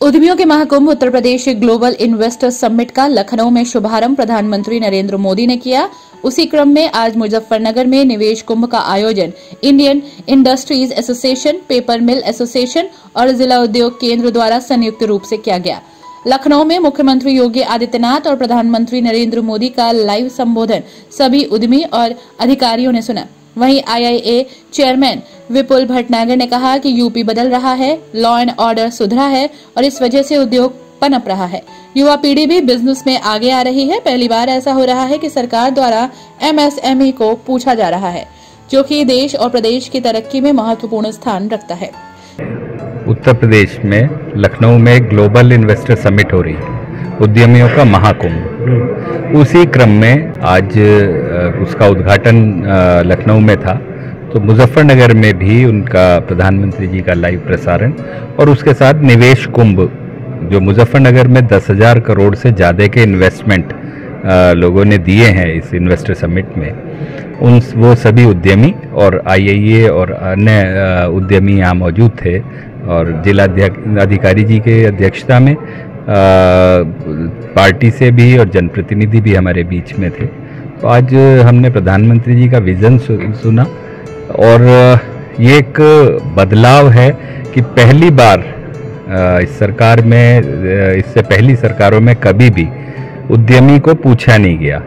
उद्यमियों के Mahakumbh Uttar Pradesh global investor summit का लखनऊ में शुभारंभ प्रधानमंत्री नरेंद्र मोदी ने किया। उसी क्रम में आज मुजफ्फरनगर में निवेश कुंभ का आयोजन Indian industries association, paper mill association और जिला उद्योग केंद्र द्वारा संयुक्त रूप से किया गया। लखनऊ में मुख्यमंत्री योगी आदित्यनाथ और प्रधानमंत्री नरेंद्र मोदी का लाइव संबोधन सभी उद्यमी और अधिकारियों ने सुना। वहीं आईआईए चेयरमैन विपुल भटनागर ने कहा कि यूपी बदल रहा है, लॉ एंड ऑर्डर सुधरा है और इस वजह से उद्योग पनप रहा है। युवा पीढ़ी भी बिजनेस में आगे आ रही है। पहली बार ऐसा हो रहा है कि सरकार द्वारा एमएसएमई को पूछा जा रहा है, जो कि देश और प्रदेश की तरक्की में महत्वपूर्ण स्थान रखता है। उत्तर प्रदेश में लखनऊ में ग्लोबल इन्वेस्टर समिट हो रही है, उद्यमियों का महाकुंभ। उसी क्रम में आज उसका उद्घाटन लखनऊ में था, तो मुजफ्फरनगर में भी उनका प्रधानमंत्री जी का लाइव प्रसारण और उसके साथ निवेश कुंभ, जो मुजफ्फरनगर में 10,000 करोड़ से ज़्यादा के इन्वेस्टमेंट लोगों ने दिए हैं इस इन्वेस्टर समिट में, वो सभी उद्यमी और आईआईए और अन्य उद्यमी यहाँ मौजूद थे और जिला अधिकारी जी के अध्यक्षता में पार्टी से भी और जनप्रतिनिधि भी हमारे बीच में थे। तो आज हमने प्रधानमंत्री जी का विज़न सुना और ये एक बदलाव है कि पहली बार इस सरकार में, इससे पहली सरकारों में कभी भी उद्यमी को पूछा नहीं गया।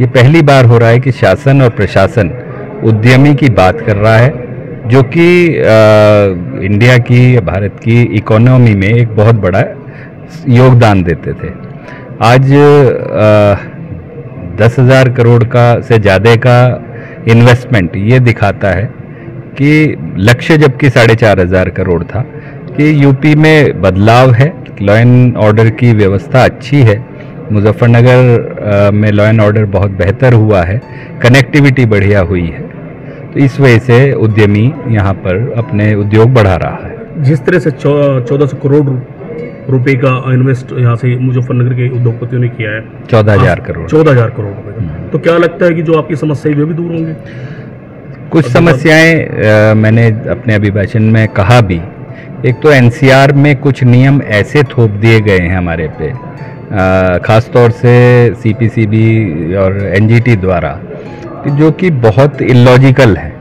ये पहली बार हो रहा है कि शासन और प्रशासन उद्यमी की बात कर रहा है, जो कि इंडिया की, भारत की इकोनॉमी में एक बहुत बड़ा योगदान देते थे। आज 10,000 करोड़ का से ज़्यादा का इन्वेस्टमेंट ये दिखाता है कि लक्ष्य जबकि 4,500 करोड़ था कि यूपी में बदलाव है, लॉ एंड ऑर्डर की व्यवस्था अच्छी है। मुजफ्फरनगर में लॉ एंड ऑर्डर बहुत बेहतर हुआ है, कनेक्टिविटी बढ़िया हुई है, तो इस वजह से उद्यमी यहाँ पर अपने उद्योग बढ़ा रहा है। जिस तरह से 1400 करोड़ रुपए का इन्वेस्ट यहाँ से मुजफ्फरनगर के उद्योगपतियों ने किया है, 14,000 करोड़ 14,000 करोड़ रुपए का, तो क्या लगता है कि जो आपकी समस्याएं वे भी दूर होंगी? कुछ समस्याएं मैंने अपने अभिभाषण में कहा भी। एक तो एनसीआर में कुछ नियम ऐसे थोप दिए गए हैं हमारे पे, खास तौर से सीपीसीबी और एनजीटी द्वारा, जो कि बहुत इलॉजिकल है।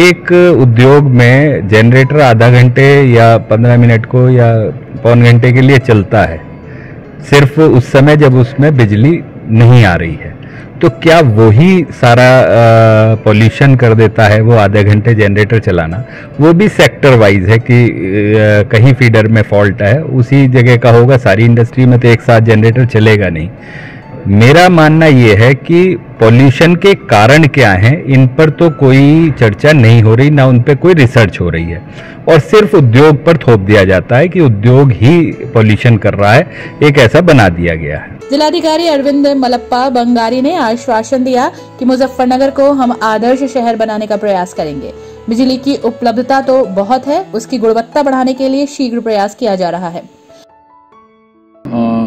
एक उद्योग में जनरेटर आधा घंटे या 15 मिनट को या पौन घंटे के लिए चलता है, सिर्फ उस समय जब उसमें बिजली नहीं आ रही है, तो क्या वही सारा पॉल्यूशन कर देता है वो आधे घंटे जनरेटर चलाना? वो भी सेक्टर वाइज है कि कहीं फीडर में फॉल्ट है, उसी जगह का होगा, सारी इंडस्ट्री में तो एक साथ जनरेटर चलेगा नहीं। मेरा मानना ये है कि पॉल्यूशन के कारण क्या हैं, इन पर तो कोई चर्चा नहीं हो रही, ना उन पर कोई रिसर्च हो रही है, और सिर्फ उद्योग पर थोप दिया जाता है कि उद्योग ही पॉल्यूशन कर रहा है, एक ऐसा बना दिया गया है। जिलाधिकारी अरविंद मलप्पा बंगारी ने आश्वासन दिया कि मुजफ्फरनगर को हम आदर्श शहर बनाने का प्रयास करेंगे। बिजली की उपलब्धता तो बहुत है, उसकी गुणवत्ता बढ़ाने के लिए शीघ्र प्रयास किया जा रहा है।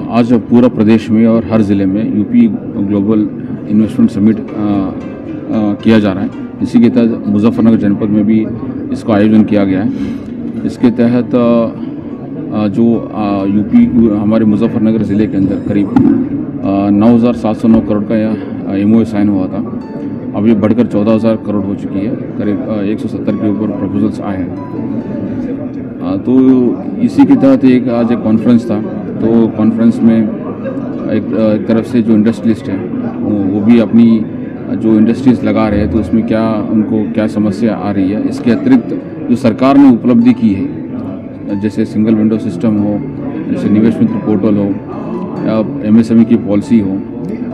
आज पूरा प्रदेश में और हर ज़िले में यूपी ग्लोबल इन्वेस्टमेंट समिट किया जा रहा है। इसी के तहत मुजफ्फरनगर जनपद में भी इसका आयोजन किया गया है। इसके तहत जो यूपी हमारे मुजफ्फरनगर ज़िले के अंदर करीब 9,709 करोड़ का एमओयू साइन हुआ था। अब ये बढ़कर 14,000 करोड़ हो चुकी है। करीब 170 के ऊपर प्रपोजल्स आए हैं। तो इसी के तहत आज एक कॉन्फ्रेंस था, तो कॉन्फ्रेंस में एक तरफ से जो इंडस्ट्रियलिस्ट हैं वो भी अपनी जो इंडस्ट्रीज लगा रहे हैं, तो उसमें क्या उनको क्या समस्या आ रही है। इसके अतिरिक्त जो सरकार ने उपलब्धि की है, जैसे सिंगल विंडो सिस्टम हो, जैसे निवेश मित्र पोर्टल हो, या एमएसएमई की पॉलिसी हो,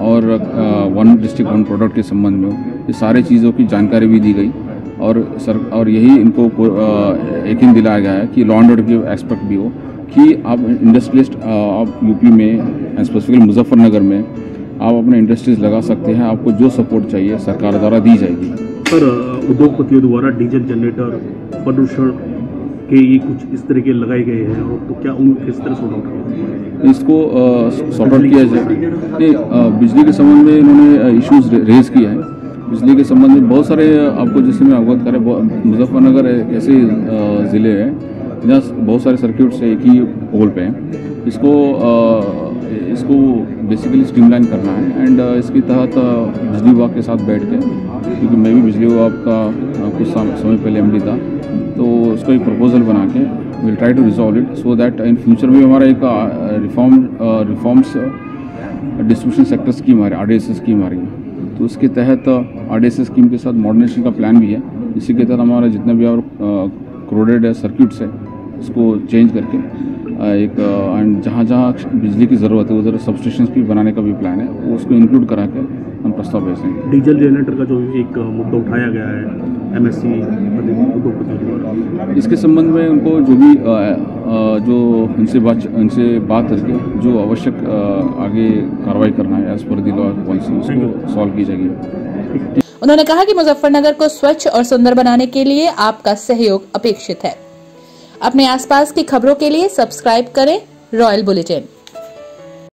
और वन डिस्ट्रिक्ट वन प्रोडक्ट के संबंध में हो, ये सारी चीज़ों की जानकारी भी दी गई। और यही इनको यकीन दिलाया गया है कि लॉ एंड ऑर्डर के एस्पेक्ट भी हो, कि आप इंडस्ट्रियलिस्ट आप यूपी में स्पेसिफिकली मुजफ्फरनगर में आप अपने इंडस्ट्रीज लगा सकते हैं। आपको जो सपोर्ट चाहिए सरकार द्वारा दी जाएगी। सर, उद्योगपतियों द्वारा डीजल जनरेटर प्रदूषण के ये कुछ इस तरह के लगाए गए हैं, और तो क्या उन किस तरह सॉर्ट आउट किया इसको सॉर्ट आउट किया जाए? बिजली के संबंध में इन्होंने इश्यूज रेज किया है। बिजली के संबंध में बहुत सारे, आपको जैसे मैं अवगत करें, मुजफ्फरनगर ऐसे ज़िले हैं जहाँ बहुत सारे सर्किट्स एक ही पोल पे हैं। इसको बेसिकली स्ट्रीमलाइन करना है एंड इसके तहत बिजली विभाग के साथ बैठ के, क्योंकि मैं भी बिजली विभाग का कुछ समय पहले एमडी था, तो उसको एक प्रपोजल बना के will try to resolve it so that in future में हमारा एक रिफॉर्म्स डिस्ट्रीब्यूशन सेक्टर स्कीम आ रही है, RDSS स्कीम आ रही है। तो उसके तहत RDSS स्कीम के साथ मॉडर्नाइजेशन का प्लान भी है। इसी के तहत हमारा जितने भी और क्रोडेड सर्किट्स है उसको चेंज करके एक एंड जहाँ बिजली की ज़रूरत है उधर सबस्टेशंस भी बनाने का भी प्लान है, वो उसको इंक्लूड करा के हम प्रस्ताव भेजेंगे। डीजल जनरेटर का जो एक मुद्दा उठाया गया है MSC उद्योगपतियों द्वारा, इसके संबंध में उनको जो भी जो उनसे बात करके जो आवश्यक आगे कार्रवाई करना है as per the law policy उसको सॉल्व की जाएगी। उन्होंने कहा कि मुजफ्फरनगर को स्वच्छ और सुंदर बनाने के लिए आपका सहयोग अपेक्षित है। अपने आसपास की खबरों के लिए सब्सक्राइब करें रॉयल बुलेटिन।